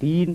3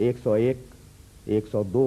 101, 102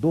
2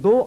2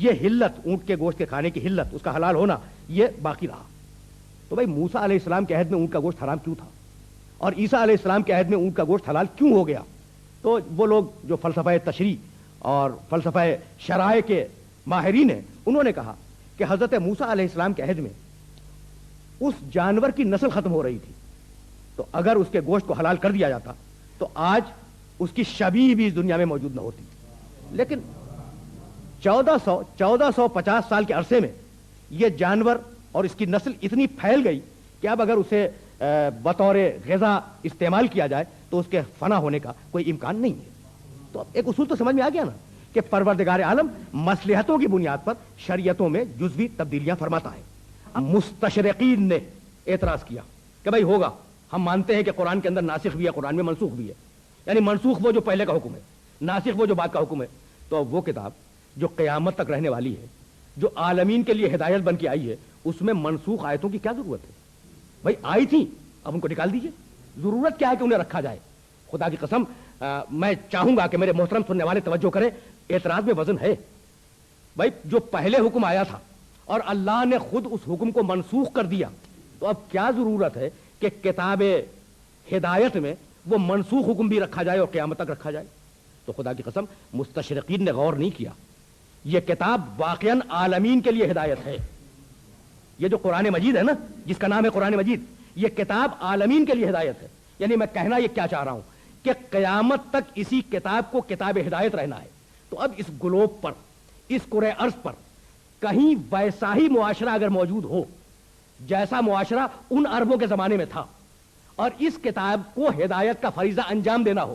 یہ حلت، اونٹ کے گوشت کے کھانے کی حلت، اس کا حلال ہونا، یہ باقی رہا. تو بھائی موسیٰ علیہ السلام کے عہد میں اونٹ کا گوشت حرام کیوں تھا، اور عیسیٰ علیہ السلام کے عہد میں اونٹ کا گوشت حلال کیوں ہو گیا؟ تو وہ لوگ جو فلسفہ تشریع اور فلسفہ شرائع کے ماہرین ہیں، انہوں نے کہا کہ حضرت موسیٰ علیہ السلام کے عہد میں اس جانور کی نسل ختم ہو رہی تھی، تو اگر اس کے گوشت کو حلال کر دیا جاتا تو آج اس کی شبیہ بھی اس دنیا میں موجود نہ ہوتی. لیکن 1450 سال کے عرصے میں یہ جانور اور اس کی نسل اتنی پھیل گئی کہ اب اگر اسے بطور غذا استعمال کیا جائے تو اس کے فنا ہونے کا کوئی امکان نہیں ہے. تو اب ایک اصول تو سمجھ میں آ گیا نا کہ پروردگار عالم مصلحتوں کی بنیاد پر شریعتوں میں جزوی تبدیلیاں فرماتا ہے. اب مستشرقین نے اعتراض کیا کہ بھائی ہوگا، ہم مانتے ہیں کہ قرآن کے اندر ناسخ بھی ہے، قرآن میں منسوخ بھی ہے، یعنی منسوخ وہ جو پہلے کا حکم ہے، ناسخ وہ جو بعد کا حکم ہے. تو وہ کتاب جو قیامت تک رہنے والی ہے، جو عالمین کے لیے ہدایت بن کے آئی ہے، اس میں منسوخ آیتوں کی کیا ضرورت ہے؟ بھائی آئی تھی، اب ان کو نکال دیجئے. ضرورت کیا ہے کہ انہیں رکھا جائے؟ خدا کی قسم میں چاہوں گا کہ میرے محترم سننے والے توجہ کریں، اعتراض میں وزن ہے. بھائی جو پہلے حکم آیا تھا اور اللہ نے خود اس حکم کو منسوخ کر دیا، تو اب کیا ضرورت ہے کہ کتاب ہدایت میں وہ منسوخ حکم بھی رکھا جائے اور قیامت تک رکھا جائے؟ تو خدا کی قسم مستشرقین نے غور نہیں کیا. یہ کتاب واقعاً عالمین کے لیے ہدایت ہے. یہ جو قرآن مجید ہے نا، جس کا نام ہے قرآن مجید، یہ کتاب عالمین کے لیے ہدایت ہے. یعنی میں کہنا یہ کیا چاہ رہا ہوں کہ قیامت تک اسی کتاب کو کتاب ہدایت رہنا ہے. تو اب اس گلوب پر، اس کرۂ ارض پر کہیں ویسا ہی معاشرہ اگر موجود ہو جیسا معاشرہ ان عربوں کے زمانے میں تھا، اور اس کتاب کو ہدایت کا فریضہ انجام دینا ہو،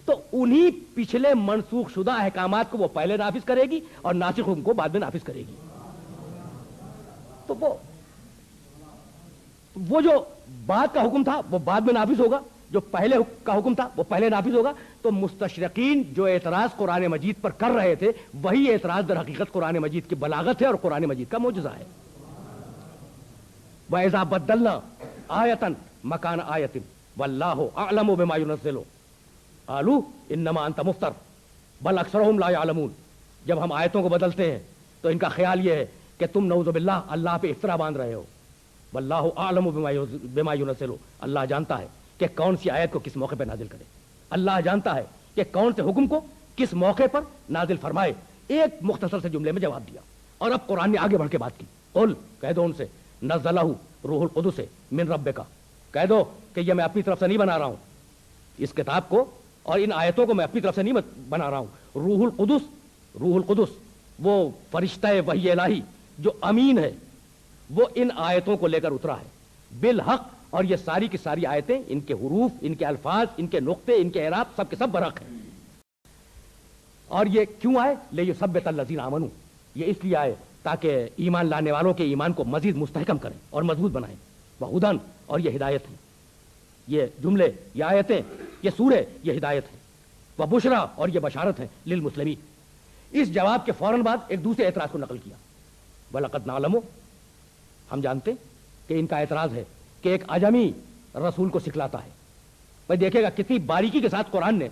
تو انہی پچھلے منسوخ شدہ احکامات کو وہ پہلے نافذ کرے گی اور ناسخ حکم کو بعد میں نافذ کرے گی. تو وہ جو بعد کا حکم تھا وہ بعد میں نافذ ہوگا، جو پہلے کا حکم تھا وہ پہلے نافذ ہوگا. تو مستشرقین جو اعتراض قرآن مجید پر کر رہے تھے، وہی اعتراض در حقیقت قرآن مجید کی بلاغت ہے اور قرآن مجید کا معجزہ ہے. وَإِذَا بَدَّلْنَا آیَةً مَكَانَ آیَةٍ وَاللَّهُ أَعْلَمُ بِمَا يُنَزِّلُ قَالُوا إِنَّمَا أَنْتَ مُفْتَرٍ بَلْ أَكْثَرُهُمْ لَا يَعْلَمُونَ. جب ہم آیتوں کو بدلتے ہیں تو ان کا خیال یہ ہے کہ تم نعوذ باللہ اللہ پہ افطرا باندھ رہے ہو. وَاللَّهُ أَعْلَمُ بِمَا يُنَزِّلُ. اللہ جانتا ہے کہ کون سی آیت کو کس موقع پہ نازل کرے. اللہ جانتا ہے کہ کون سے حکم کو کس موقع پر نازل فرمائے. ایک مختصر سے جملے میں جواب دیا. اور اب قرآن نے آگے بڑھ کے بات کی. قل، کہہ دو ان سے، نزلہ روح القدس من ربک، کہہ دو کہ یہ میں اپنی طرف سے نہیں بنا رہا ہوں، اس کتاب کو اور ان آیتوں کو میں اپنی طرف سے نہیں بنا رہا ہوں. روح القدس، روح القدس وہ فرشتہ وحی الہی جو امین ہے، وہ ان آیتوں کو لے کر اترا ہے بالحق. اور یہ ساری کی ساری آیتیں، ان کے حروف، ان کے الفاظ، ان کے نقطے، ان کے اعراب سب کے سب برحق ہیں. اور یہ کیوں آئے؟ لیثبت الذین آمنوا، یہ اس لیے آئے تاکہ ایمان لانے والوں کے ایمان کو مزید مستحکم کریں اور مضبوط بنائیں. وہدن، اور یہ ہدایت ہے. یہ جملے، یہ آیتیں، یہ سورہ، یہ ہدایت ہے. وبشرا، اور یہ بشارت ہے للمسلمین. اس جواب کے فوراً بعد ایک دوسرے اعتراض کو نقل کیا. وَلَقَدْ نَعْلَمُ، ہم جانتے کہ ان کا اعتراض ہے کہ ایک اجمی رسول کو سکھلاتا ہے. بھائی دیکھے گا کتنی باریکی کے ساتھ قرآن نے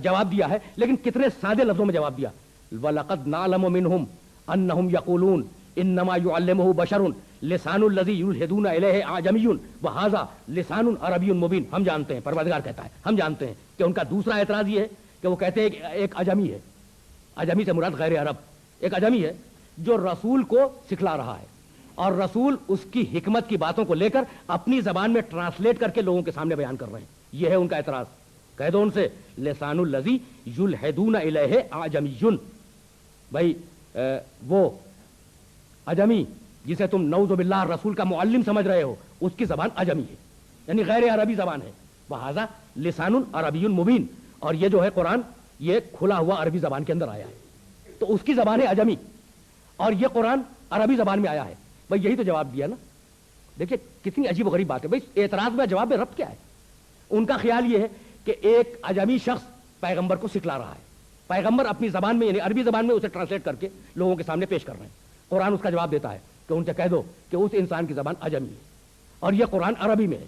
جواب دیا ہے، لیکن کتنے سادے لفظوں میں جواب دیا. وَلَقَدْ نَعْلَمُ مِنْهُمْ أَنَّهُمْ يَقُولُونَ إِنَّمَا يُعَلِّمُهُ بَشَرٌ لِسَانُ الَّذِي يُلْحِدُونَ إِلَيْهِ أَعْجَمِيٌّ وَهَذَا لِسَانٌ عَرَبِيٌّ مُبِينٌ. ہم جانتے ہیں، پروردگار کہتا ہے، ہم جانتے ہیں کہ ان کا دوسرا اعتراض یہ ہے کہ وہ کہتے ہیں کہ ایک اجمی ہے. اجمی سے مراد غیر عرب. ایک اجمی ہے جو رسول کو سکھلا رہا ہے، اور رسول اس کی حکمت کی باتوں کو لے کر اپنی زبان میں ٹرانسلیٹ کر کے لوگوں کے سامنے بیان کر رہے ہیں. یہ ہے ان کا اعتراض. کہہ دو ان سے، لسان الذی یلحدون الیہ اعجمی. بھائی وہ اجمی جسے تم نعوذ باللہ رسول کا معلم سمجھ رہے ہو، اس کی زبان اجمی ہے، یعنی غیر عربی زبان ہے. وہذا لسان عربی مبین، اور یہ جو ہے قرآن یہ کھلا ہوا عربی زبان کے اندر آیا ہے، تو اس کی زبان ہے اجمی، اور یہ قرآن عربی زبان میں آیا ہے. بھائی یہی تو جواب دیا نا. دیکھیے کتنی عجیب و غریب بات ہے. بھائی اعتراض میں جواب میں ربط کیا ہے؟ ان کا خیال یہ ہے کہ ایک اجمی شخص پیغمبر کو سکھلا رہا ہے، پیغمبر اپنی زبان میں یعنی عربی زبان میں اسے ٹرانسلیٹ کر کے لوگوں کے سامنے پیش کر رہے ہیں. قرآن اس کا جواب دیتا ہے کہ ان سے کہہ دو کہ اس انسان کی زبان اجمی ہے اور یہ قرآن عربی میں ہے.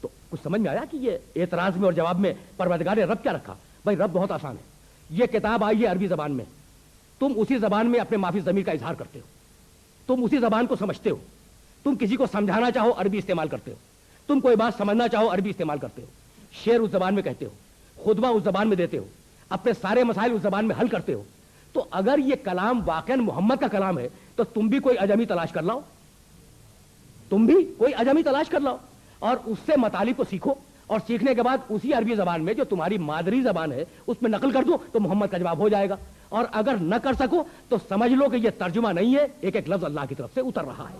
تو کچھ سمجھ میں آیا کہ یہ اعتراض میں اور جواب میں پروردگار نے رب کیا رکھا؟ بھائی رب بہت آسان ہے. یہ کتاب آئی ہے عربی زبان میں، تم اسی زبان میں اپنے معافی ضمیر کا اظہار کرتے ہو, تم اسی زبان کو سمجھتے ہو, تم کسی کو سمجھانا چاہو عربی استعمال کرتے ہو, تم کوئی بات سمجھنا چاہو عربی استعمال کرتے ہو, شعر اس زبان میں کہتے ہو, خطبہ اس زبان میں دیتے ہو, اپنے سارے مسائل اس زبان میں حل کرتے ہو. تو اگر یہ کلام واقعا محمد کا کلام ہے تو تم بھی کوئی اجمی تلاش کر لاؤ, تم بھی کوئی اجمی تلاش کر لاؤ اور اس سے مطالب کو سیکھو, اور سیکھنے کے بعد اسی عربی زبان میں جو تمہاری مادری زبان ہے اس میں نقل کر دو تو محمد کا جواب ہو جائے گا. اور اگر نہ کر سکو تو سمجھ لو کہ یہ ترجمہ نہیں ہے, ایک ایک لفظ اللہ کی طرف سے اتر رہا ہے.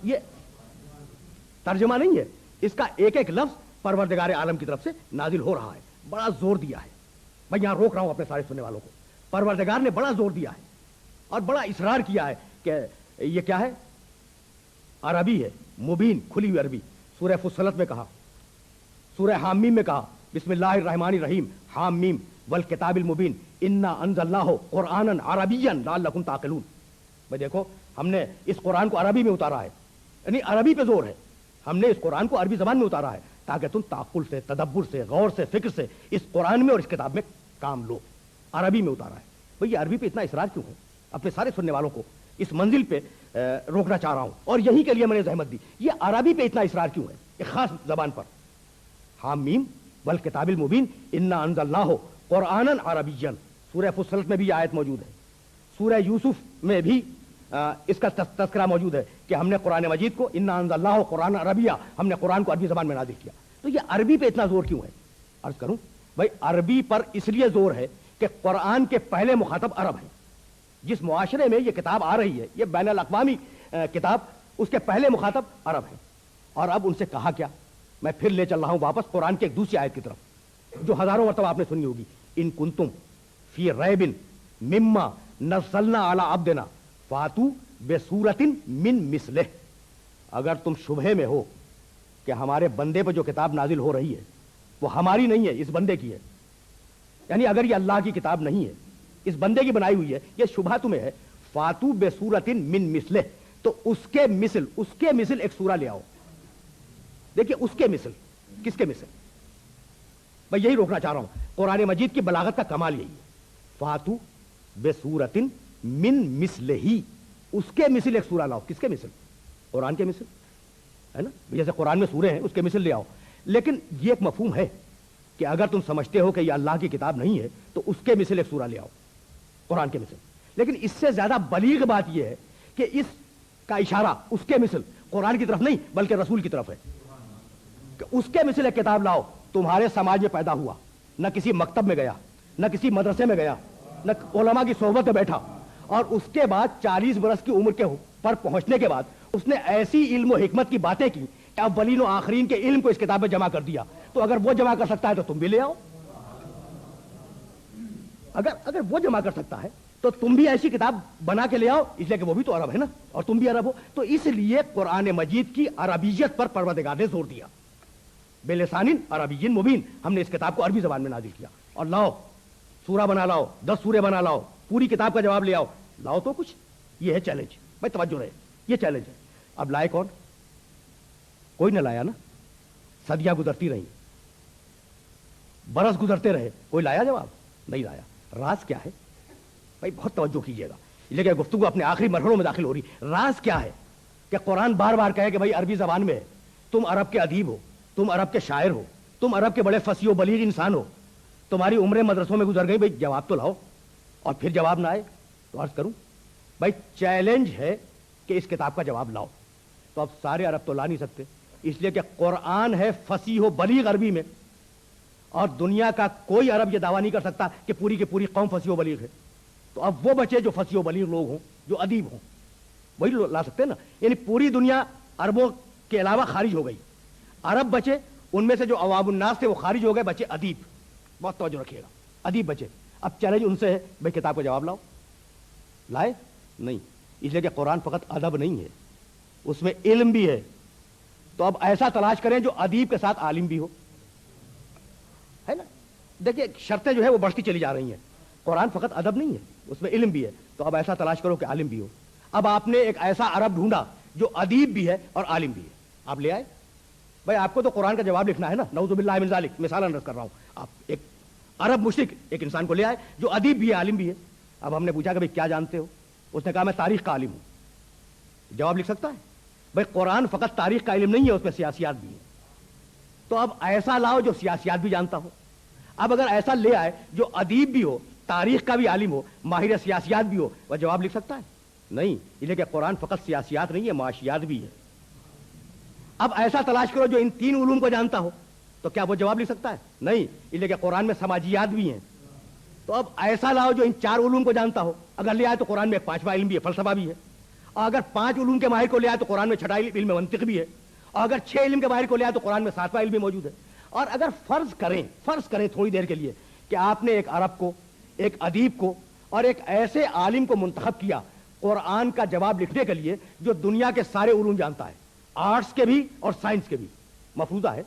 یہ ترجمہ نہیں ہے, اس کا ایک ایک لفظ پروردگار عالم کی طرف سے نازل ہو رہا ہے. بڑا زور دیا ہے, میں یہاں روک رہا ہوں اپنے سارے سننے والوں کو, پروردگار نے بڑا زور دیا ہے اور بڑا اصرار کیا ہے کہ یہ کیا ہے, عربی ہے مبین, کھلی ہوئی عربی. سورہ فصلت میں کہا, سورہ حامیم میں کہا بسم اللہ الرحمن الرحیم حامیم والکتاب المبین انا انزلناہ قرآنا عربیا لعلکم تعقلون. بھائی دیکھو, ہم نے اس قرآن کو عربی میں اتارا ہے, یعنی عربی پہ زور ہے, ہم نے اس قرآن کو عربی زبان میں اتارا ہے تاکہ تم تعقل سے, تدبر سے, غور سے, فکر سے اس قرآن میں اور اس کتاب میں کام لو. عربی میں اتارا ہے. بھئی یہ عربی پہ اتنا اصرار کیوں ہے؟ اپنے سارے سننے والوں کو اس منزل پہ روکنا چاہ رہا ہوں, اور یہی کے لیے میں نے زحمت دی. یہ عربی پہ اتنا اصرار کیوں ہے, ایک خاص زبان پر؟ حامیم والکتاب المبین انا انزلناہ قرآنا عربیا. سورہ فصلت میں بھی آیت موجود ہے, سورہ یوسف میں بھی اس کا تذکرہ موجود ہے کہ ہم نے قرآن مجید کو انا انزلناہ قرآن عربیہ, ہم نے قرآن کو عربی زبان میں نازل کیا. تو یہ عربی پہ اتنا زور کیوں ہے؟ عرض کروں بھائی, عربی پر اس لیے زور ہے کہ قرآن کے پہلے مخاطب عرب ہیں. جس معاشرے میں یہ کتاب آ رہی ہے, یہ بین الاقوامی کتاب, اس کے پہلے مخاطب عرب ہیں. اور اب ان سے کہا کیا, میں پھر لے چل رہا ہوں واپس قرآن کے ایک دوسری آیت کی طرف جو ہزاروں مرتبہ آپ نے سنی ہوگی, ان کنتم فی ریب مما نزلنا علی عبدنا فاتو بسورۃ من مثلہ. اگر تم شبہے میں ہو کہ ہمارے بندے پہ جو کتاب نازل ہو رہی ہے وہ ہماری نہیں ہے, اس بندے کی ہے, یعنی اگر یہ اللہ کی کتاب نہیں ہے, اس بندے کی بنائی ہوئی ہے, یہ شبہ تمہیں ہے, فاتو بسورۃ من مثلہ, تو اس کے مثل ایک سورہ لے آؤ. دیکھیے اس کے مثل, کس کے مثل؟ میں یہی روکنا چاہ رہا ہوں, قرآن مجید کی بلاغت کا کمال یہی ہے. فاتو بسورۃ من مثلہ, اس کے مثل ایک سورہ لاؤ. کس کے مثل؟ قرآن کے مثل ہے نا, جیسے قرآن میں سورے ہیں اس کے مثل لے آؤ. لیکن یہ ایک مفہوم ہے کہ اگر تم سمجھتے ہو کہ یہ اللہ کی کتاب نہیں ہے تو اس کے مثل ایک سورہ لے آؤ, قرآن کے مثل. لیکن اس سے زیادہ بلیغ بات یہ ہے کہ اس کا اشارہ اس کے مثل قرآن کی طرف نہیں بلکہ رسول کی طرف ہے, کہ اس کے مثل ایک کتاب لاؤ. تمہارے سماج میں پیدا ہوا, نہ کسی مکتب میں گیا, نہ کسی مدرسے میں گیا, نہ علماء کی صحبت میں بیٹھا, اور اس کے بعد 40 برس کی عمر کے پر پہنچنے کے بعد اس نے ایسی علم و حکمت کی باتیں کی کہ اولین و آخرین کے علم کو اس کتاب میں جمع کر دیا. تو اگر وہ جمع کر سکتا ہے تو تم بھی لے آؤ. اگر وہ جمع کر سکتا ہے تو تم بھی ایسی کتاب بنا کے لے آؤ, اس لیے کہ وہ بھی تو عرب ہے نا اور تم بھی عرب ہو. تو اس لیے قرآن مجید کی عربیت پر پروردگار نے زور دیا. بلسان عربی مبین, ہم نے اس کتاب کو عربی زبان میں نازل کیا. اور لاؤ سورہ بنا لاؤ, 10 سورے بنا لاؤ, پوری کتاب کا جواب لے آؤ. لاؤ تو کچھ. یہ ہے چیلنج. بھائی توجہ رہے, یہ چیلنج ہے. اب لائے کون؟ کوئی نہ لایا نا. صدیاں گزرتی رہیں, برس گزرتے رہے, کوئی لایا جواب؟ نہیں لایا. راز کیا ہے بھائی؟ بہت توجہ کیجیے گا, لیکن گفتگو اپنے آخری مرحلوں میں داخل ہو رہی. راز کیا ہے کہ قرآن بار بار کہے کہ بھائی عربی زبان میں ہے, تم عرب کے ادیب ہو, تم عرب کے شاعر ہو, تم عرب کے بڑے فصیح و بلیغ انسان ہو, تمہاری عمریں مدرسوں میں گزر گئی, بھائی جواب تو لاؤ. اور پھر جواب نہ آئے تو عرض کروں بھائی چیلنج ہے کہ اس کتاب کا جواب لاؤ. تو اب سارے عرب تو لا نہیں سکتے, اس لیے کہ قرآن ہے فصیح و بلیغ عربی میں, اور دنیا کا کوئی عرب یہ دعویٰ نہیں کر سکتا کہ پوری کی پوری قوم فصیح و بلیغ ہے. تو اب وہ بچے جو فصیح و بلیغ لوگ ہوں, جو ادیب ہوں, وہی لا سکتے ہیں نا. یعنی پوری دنیا عربوں کے علاوہ خارج ہو گئی, عرب بچے, ان میں سے جو عوام الناس تھے وہ خارج ہو گئے, بچے ادیب. بہت توجہ رکھیے گا, ادیب بچے. اب چیلنج ان سے ہے بھائی کتاب کا جواب لاؤ. لائے نہیں, اس لیے کہ قرآن فقط ادب نہیں ہے, اس میں علم بھی ہے. تو اب ایسا تلاش کریں جو ادیب کے ساتھ عالم بھی ہو, ہے نا. دیکھیے شرطیں جو ہے وہ بڑھتی چلی جا رہی ہیں. قرآن فقط ادب نہیں ہے, اس میں علم بھی ہے. تو اب ایسا تلاش کرو کہ عالم بھی ہو. اب آپ نے ایک ایسا عرب ڈھونڈا جو ادیب بھی ہے اور عالم بھی ہے, آپ لے آئے. بھائی آپ کو تو قرآن کا جواب لکھنا ہے نا, نعوذ باللہ من ذالک, مثال اندرز کر رہا ہوں. آپ ایک عرب مشرک ایک انسان کو لے آئے جو ادیب بھی ہے عالم بھی ہے. اب ہم نے پوچھا کہ بھائی کیا جانتے ہو؟ اس نے کہا میں تاریخ کا عالم ہوں. جواب لکھ سکتا ہے؟ بھائی قرآن فقط تاریخ کا علم نہیں ہے، اس میں سیاسیات بھی ہیں. تو اب ایسا لاؤ جو سیاسیات بھی جانتا ہو. اب اگر ایسا لے آئے جو ادیب بھی ہو، تاریخ کا بھی عالم ہو، ماہر سیاسیات بھی ہو، وہ جواب لکھ سکتا ہے؟ نہیں. اس لیے کہ قرآن فقط سیاسیات نہیں ہے، معاشیات بھی ہے. اب ایسا تلاش کرو جو ان تین علوم کو جانتا ہو، تو کیا وہ جواب لکھ سکتا ہے؟ نہیں. اس لیے کہ قرآن میں سماجیات بھی ہیں. تو اب ایسا لاؤ جو ان چار علوم کو جانتا ہو. اگر لے آئے تو قرآن میں ایک پانچواں علم بھی ہے، فلسفہ بھی ہے. اور اگر 5 علوم کے ماہر کو لے آئے تو قرآن میں 6واں علم منطق بھی ہے. اور اگر 6 علم کے ماہر کو لے آئے تو قرآن میں 7واں علم بھی موجود ہے. اور اگر فرض کریں تھوڑی دیر کے لیے کہ آپ نے ایک عرب کو، ایک ادیب کو اور ایک ایسے عالم کو منتخب کیا قرآن کا جواب لکھنے کے لیے جو دنیا کے سارے علوم جانتا ہے، آرٹس کے بھی اور سائنس کے بھی. مفروضہ ہے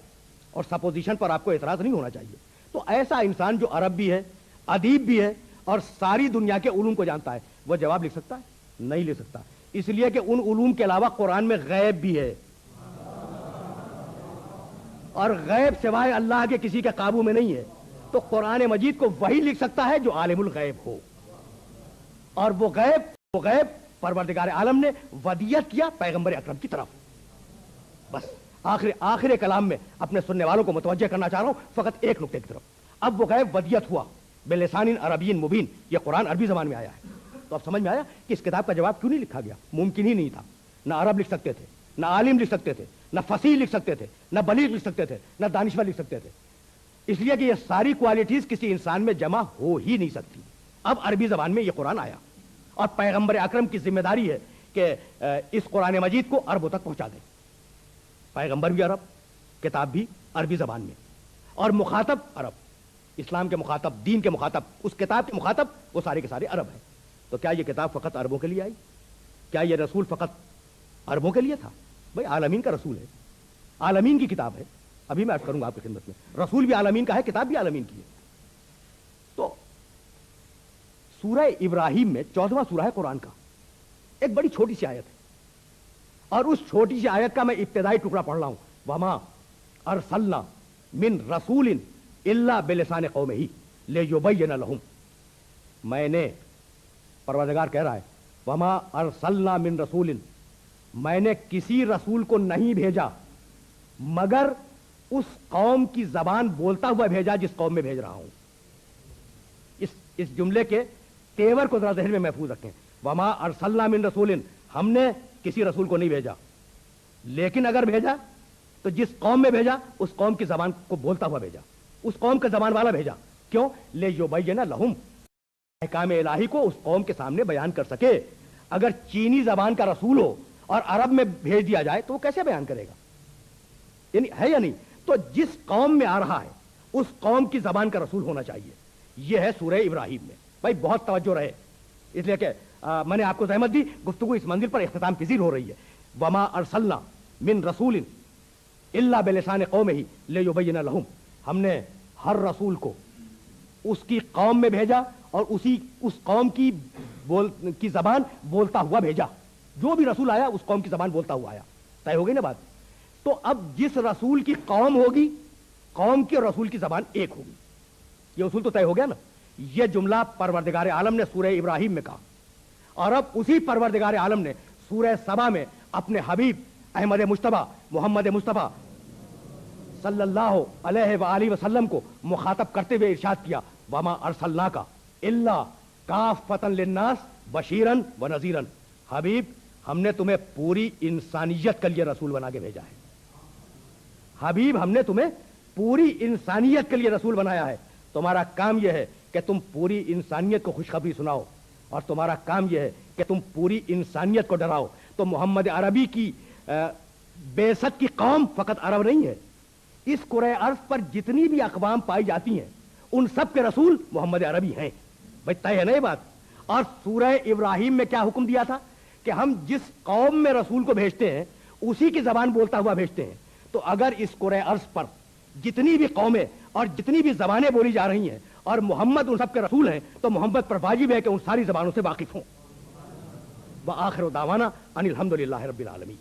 اور سپوزیشن پر آپ کو اعتراض نہیں ہونا چاہیے. تو ایسا انسان جو عرب بھی ہے، ادیب بھی ہے اور ساری دنیا کے علوم کو جانتا ہے، وہ جواب لکھ سکتا ہے؟ نہیں لکھ سکتا. اس لیے کہ ان علوم کے علاوہ قرآن میں غیب بھی ہے، اور غیب سوائے اللہ کے کسی کے قابو میں نہیں ہے. تو قرآن مجید کو وہی لکھ سکتا ہے جو عالم الغیب ہو. اور وہ غیب پروردگار عالم نے ودیت کیا پیغمبر اکرم کی طرف. بس آخر کلام میں اپنے سننے والوں کو متوجہ کرنا چاہ رہا ہوں فقط ایک نقطے کی طرف. اب وہ غیب ودیت ہوا بلسان عربی مبین. یہ قرآن عربی زبان میں آیا ہے. تو اب سمجھ میں آیا کہ اس کتاب کا جواب کیوں نہیں لکھا گیا؟ ممکن ہی نہیں تھا. نہ عرب لکھ سکتے تھے، نہ عالم لکھ سکتے تھے، نہ فصیح لکھ سکتے تھے، نہ بلیغ لکھ سکتے تھے، نہ دانشور لکھ سکتے تھے. اس لیے کہ یہ ساری کوالٹیز کسی انسان میں جمع ہو ہی نہیں سکتی. اب عربی زبان میں یہ قرآن آیا اور پیغمبر اکرم کی ذمہ داری ہے کہ اس قرآن مجید کو عربوں تک پہنچا دیں. پیغمبر بھی عرب، کتاب بھی عربی زبان میں، اور مخاطب عرب. اسلام کے مخاطب، دین کے مخاطب، اس کتاب کے مخاطب وہ سارے کے سارے عرب ہیں. تو کیا یہ کتاب فقط عربوں کے لیے آئی؟ کیا یہ رسول فقط عربوں کے لیے تھا؟ بھائی عالمین کا رسول ہے، عالمین کی کتاب ہے. ابھی میں عرض کروں گا آپ کی خدمت میں، رسول بھی عالمین کا ہے، کتاب بھی عالمین کی ہے. تو سورہ ابراہیم میں 14واں سورہ ہے قرآن کا، ایک بڑی چھوٹی سی آیت ہے، اور اس چھوٹی سی آیت کا میں ابتدائی ٹکڑا پڑھ رہا ہوں. وما ارسلنا من رسول الا بلسان قومہ لیبین لہم. میں نے، پروردگار کہہ رہا ہے، وما ارسلنا من رسول، میں نے کسی رسول کو نہیں بھیجا مگر اس قوم کی زبان بولتا ہوا بھیجا جس قوم میں بھیج رہا ہوں. اس جملے کے تیور کو ذرا ذہن میں محفوظ رکھیں. وما ارسلنا من رسول، ہم نے کسی رسول کو نہیں بھیجا، لیکن اگر بھیجا تو جس قوم میں بھیجا اس قوم کی زبان کو بولتا ہوا بھیجا، اس قوم کا زبان والا بھیجا. کیوں؟ لیبین لہم، احکام الہی کو اس قوم کے سامنے بیان کر سکے. اگر چینی زبان کا رسول ہو اور عرب میں بھیج دیا جائے تو وہ کیسے بیان کرے گا؟ یعنی ہے یا نہیں؟ تو جس قوم میں آ رہا ہے اس قوم کی زبان کا رسول ہونا چاہیے. یہ ہے سورہ ابراہیم میں. بھائی بہت توجہ رہے، اس لیے کہ میں نے آپ کو زحمت دی، گفتگو اس منزل پر اختتام پذیر ہو رہی ہے. وما ارسلنا من رسول الا بلسان قومہ لیبین لہم، ہم نے ہر رسول کو اس کی قوم میں بھیجا اور اس قوم کی زبان بولتا ہوا بھیجا. جو بھی رسول آیا اس قوم کی زبان بولتا ہوا آیا. طے ہو گئی نا بات؟ تو اب جس رسول کی قوم ہوگی، قوم کی اور رسول کی زبان ایک ہوگی. یہ اصول تو طے ہو گیا نا. یہ جملہ پروردگار عالم نے سورہ ابراہیم میں کہا، اور اب اسی پروردگار عالم نے سورہ سبا میں اپنے حبیب احمد مصطفیٰ محمد مصطفیٰ صلی اللہ علیہ وآلہ وسلم کو مخاطب کرتے ہوئے ارشاد کیا، وما ارسلناک الا کافۃ للناس بشیرا ونذیرا. حبیب، ہم نے تمہیں پوری انسانیت کے لیے رسول بنا کے بھیجا ہے. حبیب، ہم نے تمہیں پوری انسانیت کے لیے رسول بنایا ہے. تمہارا کام یہ ہے کہ تم پوری انسانیت کو خوشخبری سناؤ، اور تمہارا کام یہ ہے کہ تم پوری انسانیت کو ڈراؤ. تو محمد عربی کی بعثت کی قوم فقط عرب نہیں ہے. اس کرۂ ارض پر جتنی بھی اقوام پائی جاتی ہیں ان سب کے رسول محمد عربی ہیں. بھائی طے ہے نا یہ بات؟ اور سورہ ابراہیم میں کیا حکم دیا تھا کہ ہم جس قوم میں رسول کو بھیجتے ہیں اسی کی زبان بولتا ہوا بھیجتے ہیں. تو اگر اس کرۂ ارض پر جتنی بھی قومیں اور جتنی بھی زبانیں بولی جا رہی ہیں اور محمد ان سب کے رسول ہیں تو محمد پر واجب ہے کہ ان ساری زبانوں سے واقف ہوں. وآخر دعوانا ان الحمد للہ رب العالمین.